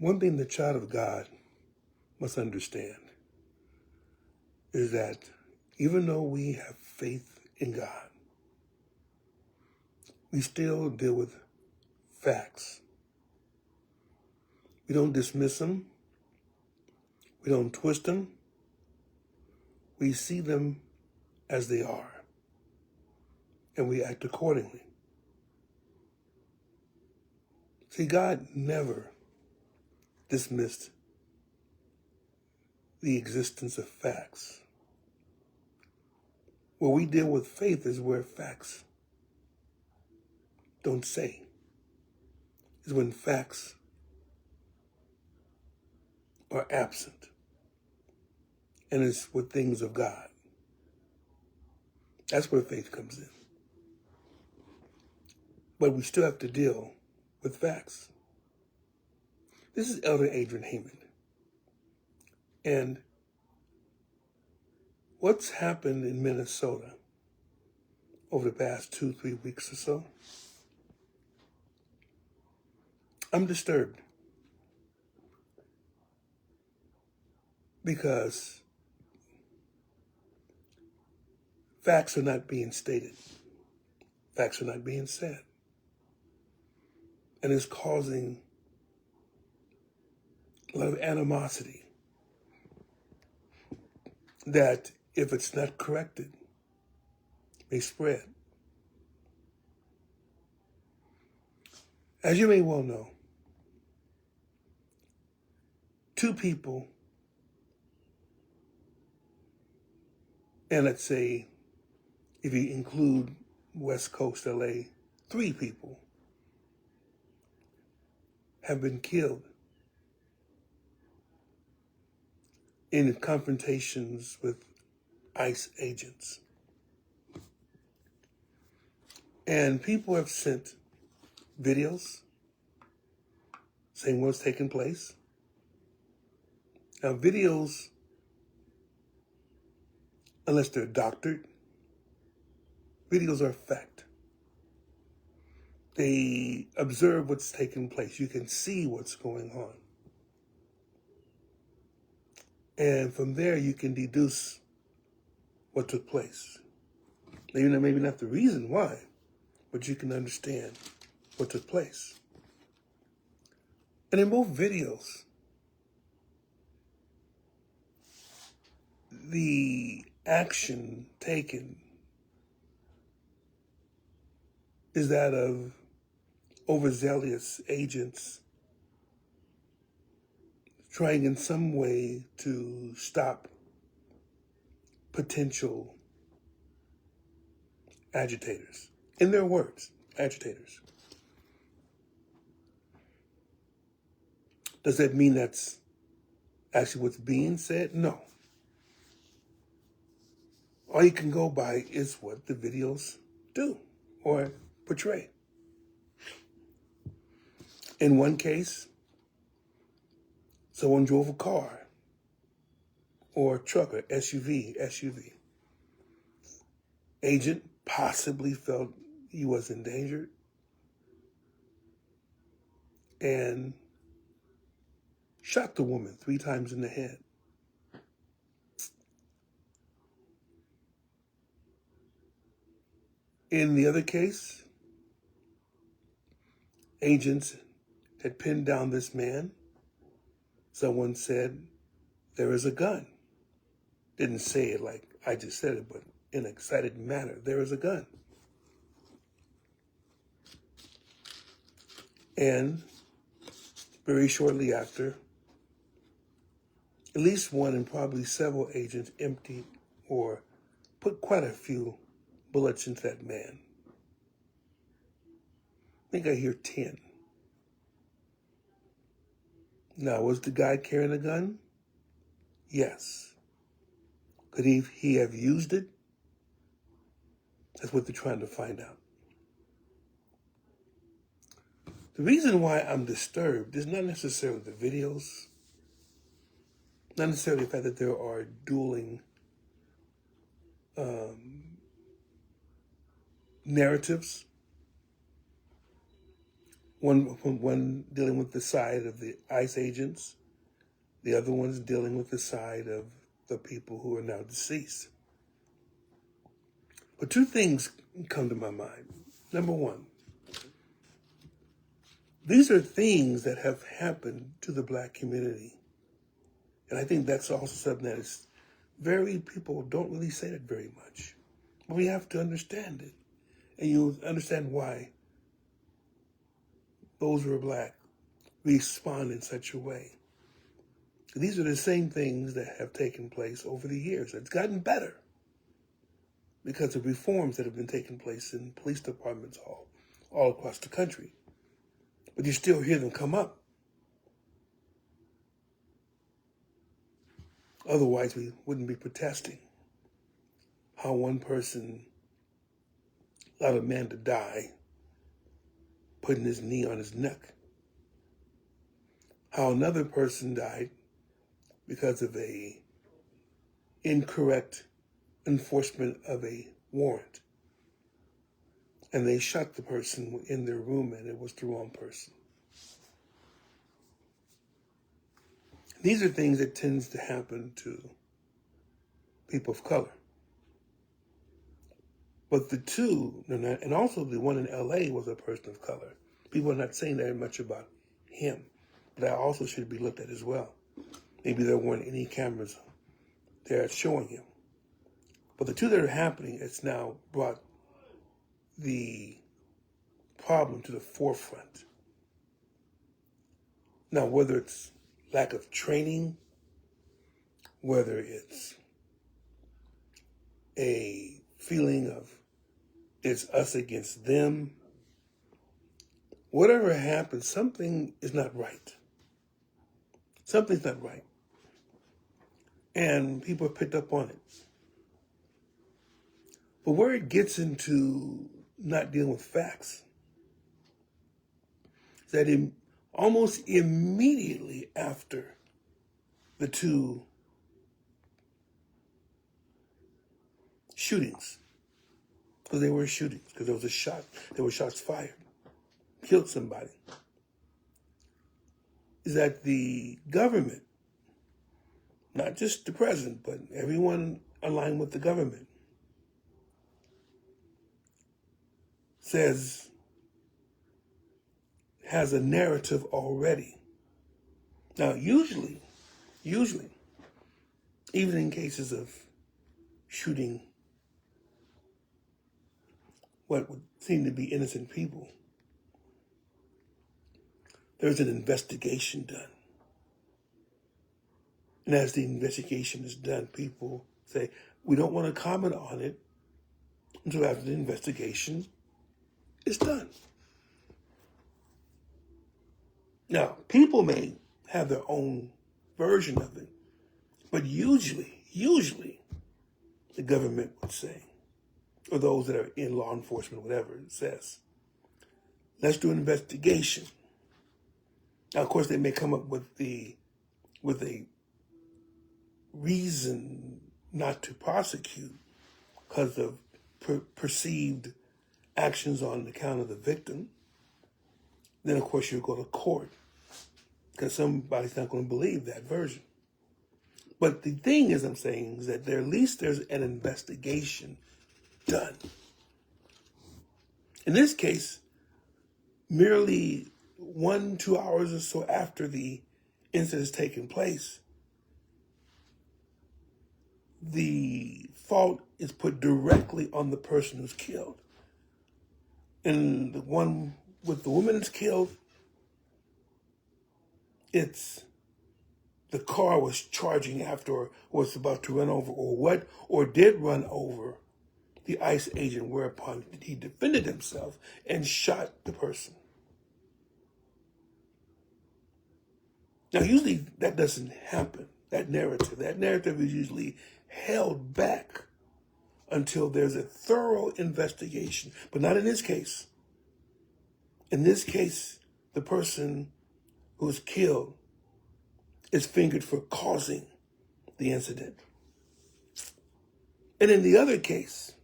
One thing the child of God must understand is that even though we have faith in God, we still deal with facts. We don't dismiss them. We don't twist them. We see them as they are, and we act accordingly. See, God never dismissed the existence of facts. Where we deal with faith is where facts don't say. Is when facts are absent. And it's with things of God. That's where faith comes in. But we still have to deal with facts. This is Elder Adrian Heyman. And what's happened in Minnesota over the past 2-3 weeks or so, I'm disturbed. Because facts are not being stated. Facts are not being said. And it's causing a lot of animosity that, if it's not corrected, may spread. As you may well know, two people, and let's say, if you include West Coast LA, 3 people have been killed in confrontations with ICE agents. And people have sent videos saying what's taking place. Now, videos, unless they're doctored, videos are fact. They observe what's taking place. You can see what's going on. And from there, you can deduce what took place. Maybe not the reason why, but you can understand what took place. And in both videos, the action taken is that of overzealous agents trying in some way to stop potential agitators. In their words, agitators. Does that mean that's actually what's being said? No. All you can go by is what the videos do or portray. In one case, someone drove a car or a truck or SUV. Agent possibly felt he was endangered and shot the woman 3 times in the head. In the other case, agents had pinned down this man. Someone said, there is a gun. Didn't say it like I just said it, but in an excited manner, there is a gun. And very shortly after, at least one and probably several agents emptied or put quite a few bullets into that man. I think I hear 10. Now, was the guy carrying a gun? Yes. Could he have used it? That's what they're trying to find out. The reason why I'm disturbed is not necessarily the videos, not necessarily the fact that there are dueling narratives. One dealing with the side of the ICE agents, the other one's dealing with the side of the people who are now deceased. But two things come to my mind. Number one, these are things that have happened to the Black community. And I think that's also something that is people don't really say that very much. But we have to understand it. And you understand why those who are Black respond in such a way. These are the same things that have taken place over the years. It's gotten better because of reforms that have been taking place in police departments all across the country. But you still hear them come up. Otherwise, we wouldn't be protesting how one person allowed a man to die, putting his knee on his neck. How another person died because of a incorrect enforcement of a warrant. And they shot the person in their room and it was the wrong person. These are things that tends to happen to people of color. But the two, and also the one in LA was a person of color. People are not saying that much about him, but that also should be looked at as well. Maybe there weren't any cameras there showing him. But the two that are happening, it's now brought the problem to the forefront. Now, whether it's lack of training, whether it's a feeling of it's us against them, whatever happens, something is not right. Something's not right. And people have picked up on it. But where it gets into not dealing with facts is that almost immediately after the two shootings, because they were shootings, because there was a shot, there were shots fired, killed somebody, is that the government, not just the president, but everyone aligned with the government, has a narrative already. Now, usually, even in cases of shooting what would seem to be innocent people, there's an investigation done. And as the investigation is done, people say, we don't want to comment on it until after the investigation is done. Now, people may have their own version of it, but usually, the government would say, or those that are in law enforcement, whatever it says, let's do an investigation. Now, of course, they may come up with a reason not to prosecute because of perceived actions on account of the victim. Then, of course, you'll go to court because somebody's not going to believe that version. But the thing is, I'm saying, is that at least there's an investigation done. In this case, merely 1-2 hours or so after the incident has taken place, the fault is put directly on the person who's killed. And the one with the woman that's killed, it's the car was charging after or was about to run over or did run over the ICE agent, whereupon he defended himself and shot the person. Now, usually that doesn't happen, that narrative. That narrative is usually held back until there's a thorough investigation, but not in this case. In this case, the person who was killed is fingered for causing the incident. And in the other case,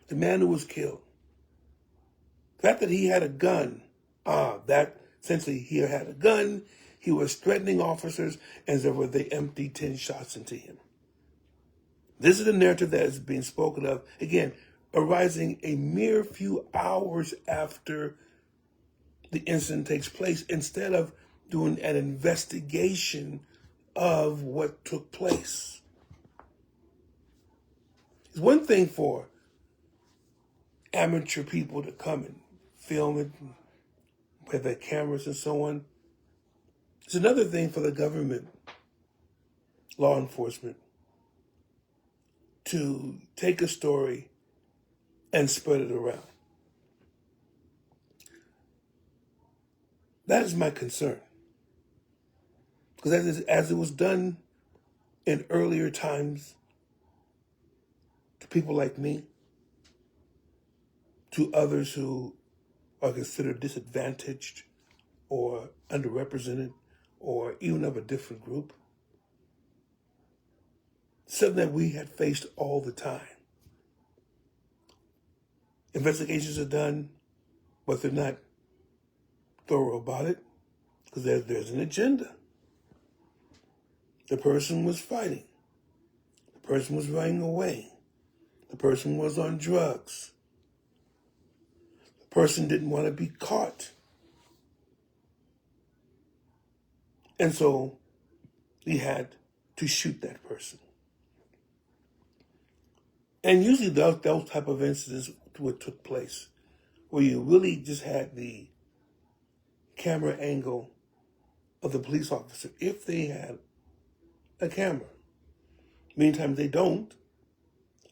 the man who was killed, the fact that he had a gun That essentially he had a gun, he was threatening officers, and therefore they emptied 10 shots into him. This is the narrative that is being spoken of, again, arising a mere few hours after the incident takes place, instead of doing an investigation of what took place. It's one thing for amateur people to come and film it with their cameras and so on. It's another thing for the government, law enforcement, to take a story and spread it around. That is my concern. Because as it was done in earlier times to people like me, to others who are considered disadvantaged or underrepresented or even of a different group, something that we had faced all the time. Investigations are done, but they're not thorough about it because there's an agenda. The person was fighting. The person was running away. The person was on drugs. The person didn't want to be caught. And so he had to shoot that person. And usually those type of incidents what took place, where you really just had the camera angle of the police officer, if they had a camera. Many times they don't.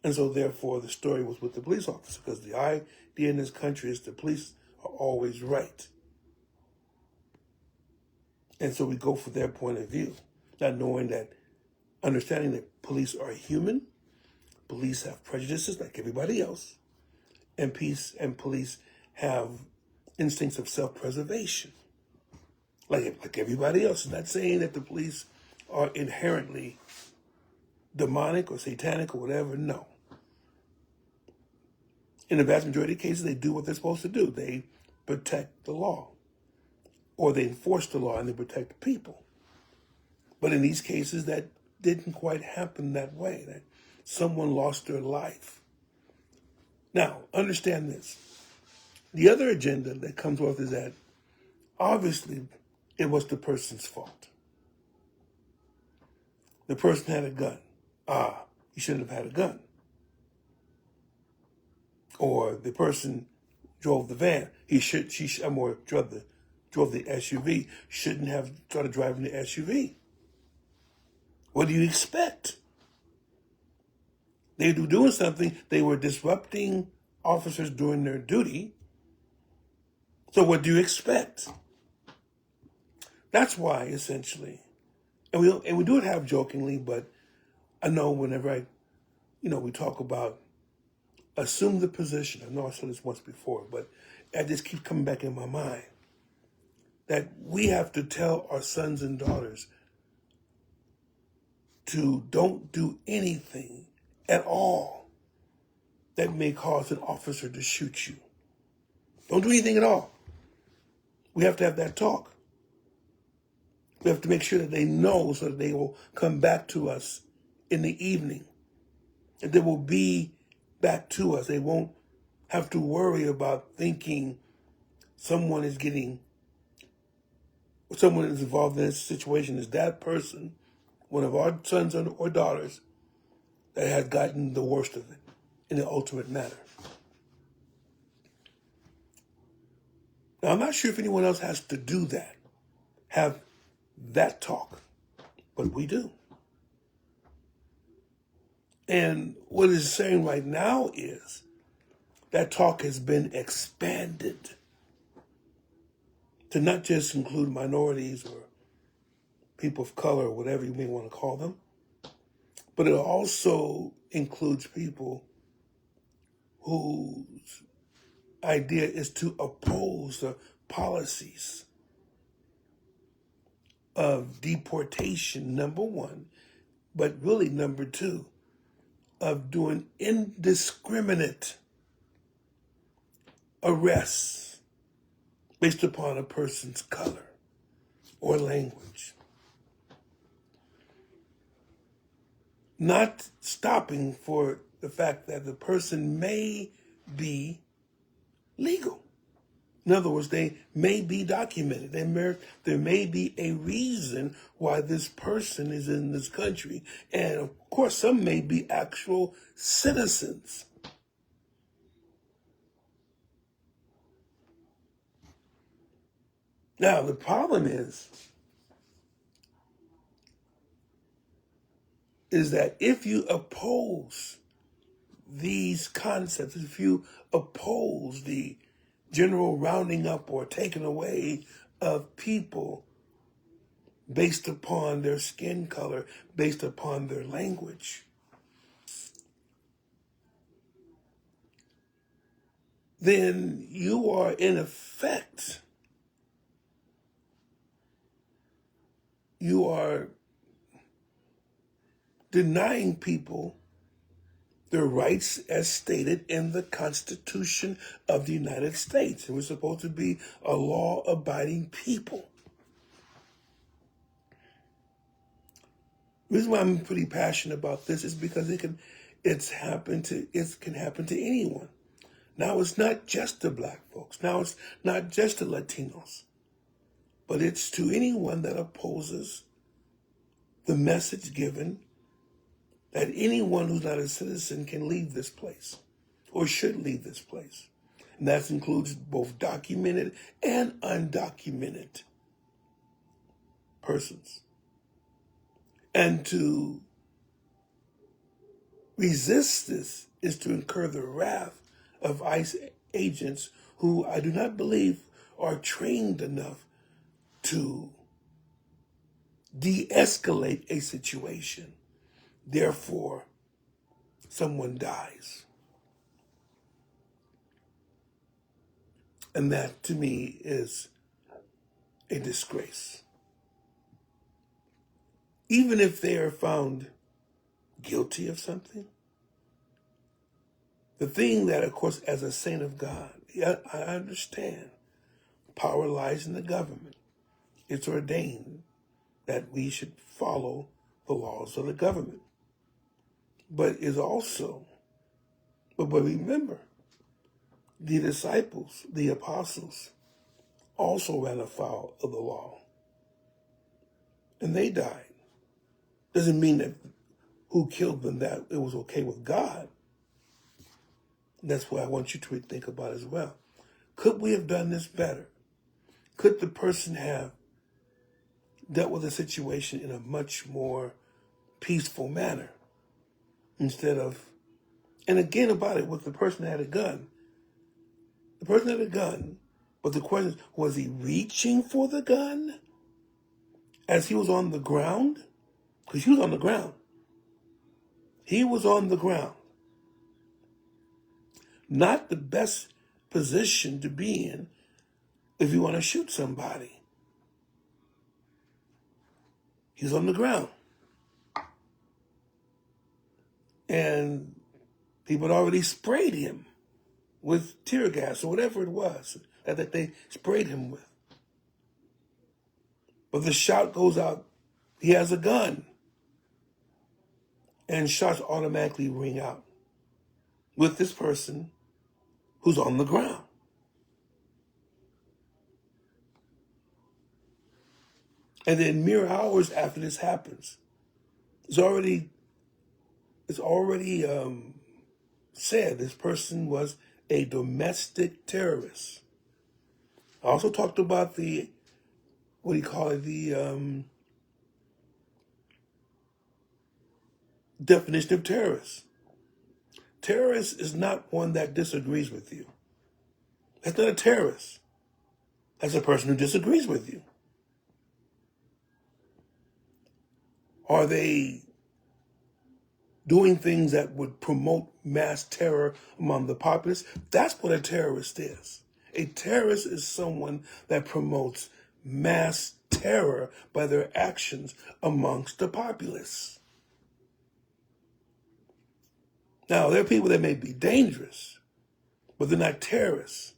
And so therefore the story was with the police officer, because the idea in this country is the police are always right. And so we go for their point of view, not knowing that, understanding that police are human, police have prejudices like everybody else, and police have instincts of self-preservation, like everybody else. I'm not saying that the police are inherently demonic or satanic or whatever, no. In the vast majority of cases, they do what they're supposed to do. They protect the law, or they enforce the law and they protect the people. But in these cases, that didn't quite happen that way, that someone lost their life. Now, understand this. The other agenda that comes with is that obviously it was the person's fault. The person had a gun. He shouldn't have had a gun. Or the person drove the van. Drove the SUV. Shouldn't have started driving the SUV. What do you expect? They were doing something. They were disrupting officers doing their duty. So what do you expect? That's why, essentially, and we do it half jokingly, but I know whenever we talk about assume the position. I know I said this once before, but I just keep coming back in my mind that we have to tell our sons and daughters to don't do anything at all that may cause an officer to shoot you. Don't do anything at all. We have to have that talk. We have to make sure that they know, so that they will come back to us in the evening. And they will be back to us. They won't have to worry about thinking someone is involved in this situation is that person, one of our sons or daughters, that has gotten the worst of it in the ultimate matter. Now, I'm not sure if anyone else has to do that, have that talk, but we do. And what it's saying right now is that talk has been expanded to not just include minorities or people of color or whatever you may want to call them, but it also includes people whose idea is to oppose the policies of deportation, number one, but really number two, of doing indiscriminate arrests, based upon a person's color or language. Not stopping for the fact that the person may be legal. In other words, they may be documented. There may be a reason why this person is in this country. And of course, some may be actual citizens. Now, the problem is that if you oppose these concepts, if you oppose the general rounding up or taking away of people based upon their skin color, based upon their language, then you are in effect, you are denying people their rights as stated in the Constitution of the United States. And we're supposed to be a law-abiding people. The reason why I'm pretty passionate about this is because it can happen to anyone. Now it's not just the black folks. Now it's not just the Latinos. But it's to anyone that opposes the message given that anyone who's not a citizen can leave this place or should leave this place. And that includes both documented and undocumented persons. And to resist this is to incur the wrath of ICE agents who I do not believe are trained enough to de-escalate a situation. Therefore, someone dies. And that, to me, is a disgrace. Even if they are found guilty of something, the thing that, of course, as a saint of God, I understand power lies in the government. It's ordained that we should follow the laws of the government. But remember, the disciples, the apostles, also ran afoul of the law. And they died. Doesn't mean that who killed them, that it was okay with God. And that's what I want you to think about as well. Could we have done this better? Could the person have dealt with the situation in a much more peaceful manner? Instead of, and again about it, with the person that had a gun. The person had a gun, but the question is, was he reaching for the gun as he was on the ground? Because he was on the ground. He was on the ground. Not the best position to be in if you want to shoot somebody. He's on the ground. And people had already sprayed him with tear gas or whatever it was that they sprayed him with. But the shot goes out. He has a gun. And shots automatically ring out with this person who's on the ground. And then mere hours after this happens, it's already said this person was a domestic terrorist. I also talked about the definition of terrorist. Terrorist is not one that disagrees with you. That's not a terrorist. That's a person who disagrees with you. Are they doing things that would promote mass terror among the populace? That's what a terrorist is. A terrorist is someone that promotes mass terror by their actions amongst the populace. Now, there are people that may be dangerous, but they're not terrorists.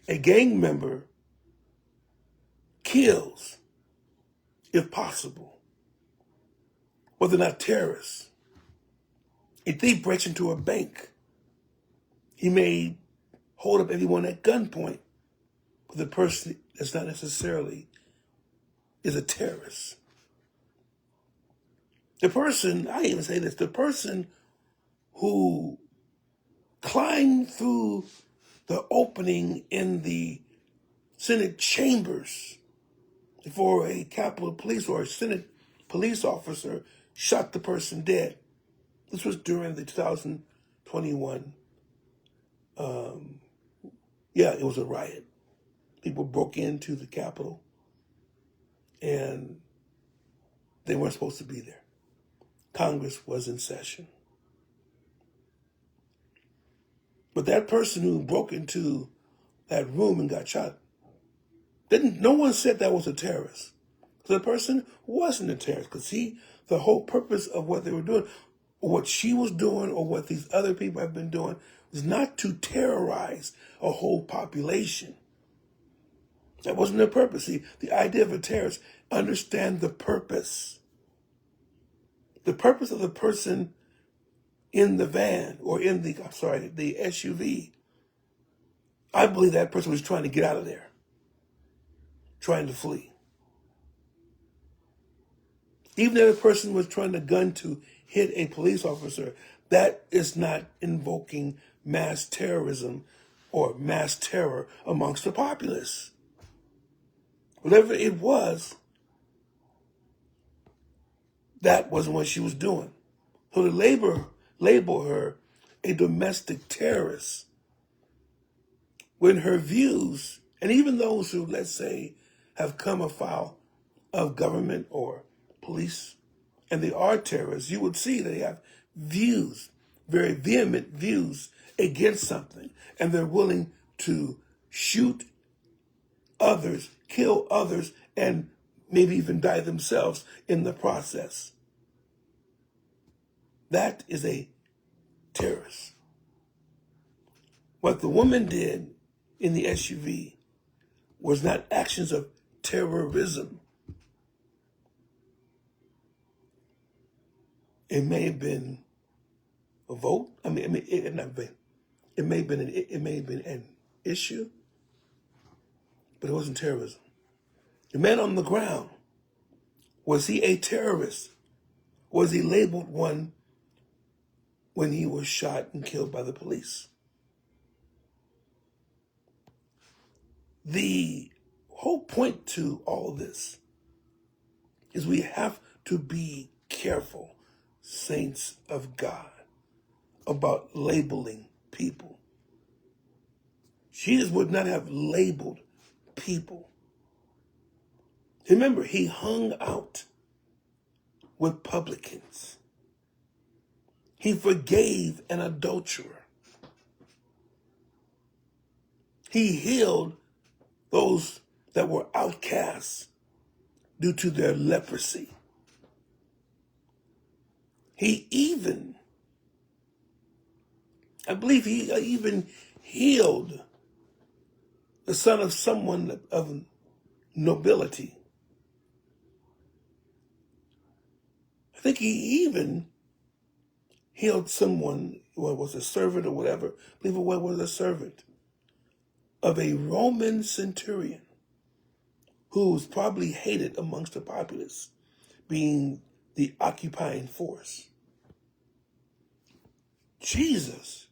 A gang member kills, if possible, but they're not terrorists. A thief breaks into a bank. He may hold up everyone at gunpoint, but the person that's not necessarily is a terrorist. The person, I even say this, the person who climbed through the opening in the Senate chambers before a Capitol Police or a Senate police officer shot the person dead. This was during the 2021, it was a riot. People broke into the Capitol and they weren't supposed to be there. Congress was in session. But that person who broke into that room and got shot, no one said that was a terrorist. The person wasn't a terrorist because the whole purpose of what they were doing, or what she was doing, or what these other people have been doing, was not to terrorize a whole population. That wasn't their purpose. See, the idea of a terrorist, understand the purpose. The purpose of the person in the van or in the SUV. I believe that person was trying to get out of there, trying to flee. Even if a person was trying to gun to hit a police officer, that is not invoking mass terrorism or mass terror amongst the populace. Whatever it was, that wasn't what she was doing. So to label her a domestic terrorist, when her views, and even those who, let's say, have come afoul of government or police, and they are terrorists, you would see they have views, very vehement views against something, and they're willing to shoot others, kill others, and maybe even die themselves in the process. That is a terrorist. What the woman did in the SUV was not actions of terrorism. It may have been a vote. It may have been an issue, but it wasn't terrorism. The man on the ground, was he a terrorist? Was he labeled one when he was shot and killed by the police? The whole point to all this is we have to be careful, saints of God, about labeling people. Jesus would not have labeled people. Remember, he hung out with publicans. He forgave an adulterer. He healed those that were outcasts due to their leprosy. I believe he even healed the son of someone of nobility. I think he even healed someone who was a servant or whatever. I believe it was a servant of a Roman centurion who was probably hated amongst the populace, being the occupying force. Jesus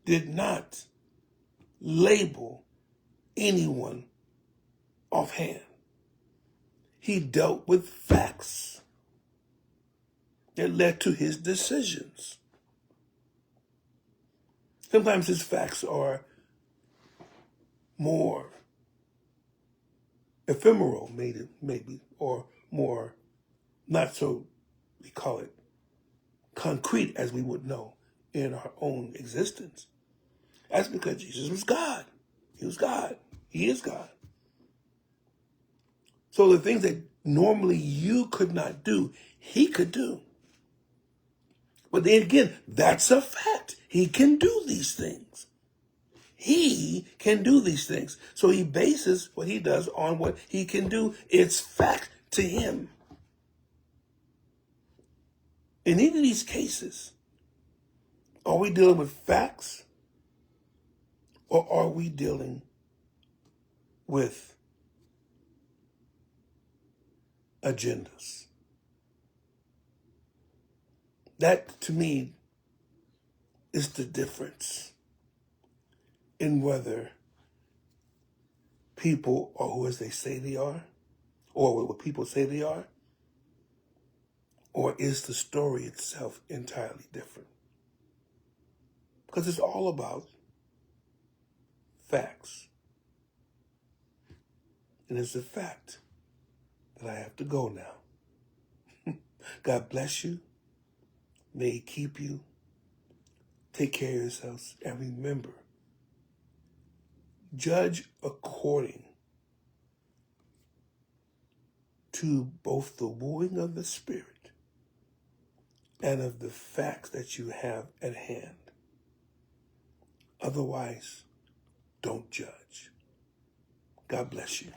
did not label anyone offhand. He dealt with facts that led to his decisions. Sometimes his facts are more ephemeral, maybe, or more not so, we call it, concrete as we would know in our own existence. That's because Jesus was God. He was God. He is God. So the things that normally you could not do, he could do. But then again, that's a fact. He can do these things. He can do these things. So he bases what he does on what he can do. It's fact to him. In any of these cases, are we dealing with facts or are we dealing with agendas? That, to me, is the difference in whether people are who as they say they are, or what people say they are, or is the story itself entirely different? Because it's all about facts. And it's a fact that I have to go now. God bless you. May he keep you. Take care of yourselves. And remember, judge according to both the wooing of the Spirit and of the facts that you have at hand. Otherwise, don't judge. God bless you.